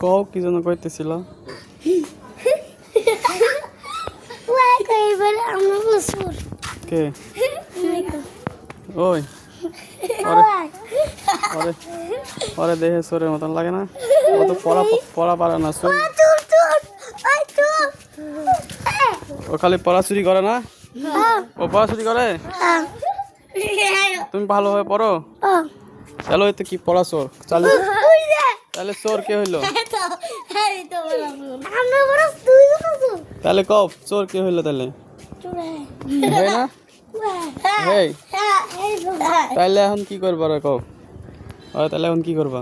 কও কি যেন কইতেছিল? কে ওই ওরে দেহে সোরের মতন লাগে না? ও তো পড়া পারে না। ও খালি পড়া চুরি করে না? ও পড়া চুরি করে? তুমি ভালোভাবে পড়ো? চলো এতে কি পড়া চোর? চালু তাহলে চোর কে হইলো? তাহলে কও চোর কে হইলো তাহলে? না হেই তাহলে এখন কি করবা রে কও? তাহলে এখন কি করবা?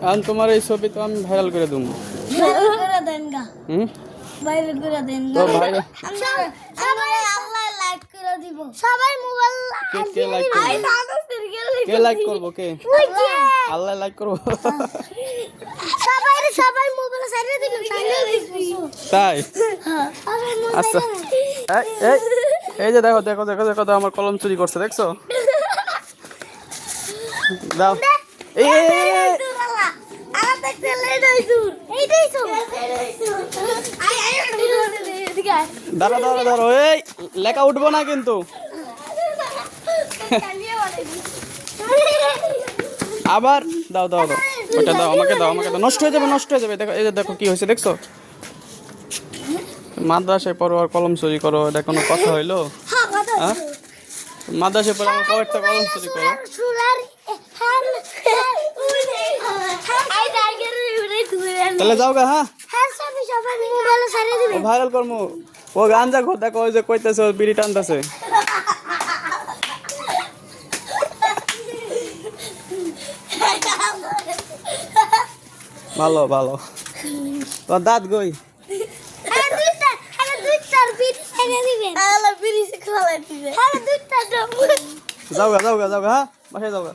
এখন তোমার এই ছবি তো আমি ভাইরাল করে দেবো। তো ভাই কে লাইক করবো? কে আল্লাহ লাইক করবো? তাই আচ্ছা এই যে দেখো দেখো দেখো দেখো আমার কলম চুরি করছে দেখছো? দাও দাঁড়া দাঁড়া দাঁড়ো এই লেখা উঠবো না কিন্তু। আবার দাও দাও দাও ওটা দাও আমাকে দাও আমাকে দাও। নষ্ট হয়ে যাবে নষ্ট হয়ে যাবে। দেখো এই যে দেখো কি হয়েছে দেখছো? মাদ্রাসায় পড়ো আর কলম চুরি করো, এটা কোনো কথা হইলো? হ্যাঁ মাদ্রাসায় পড়ো আমার কয়েকটা কলম চুরি করো। তাহলে যাও গা। হ্যাঁ ভাইরাল করবো। ও গান দেখো দেখো ওই যে কইতেছে ওর বিড়ি টানতেছে। ভালো ভালো তোর দাঁত গই যাও গা যাও গা যাও গা। হ্যাঁ বাসায় যাও গা।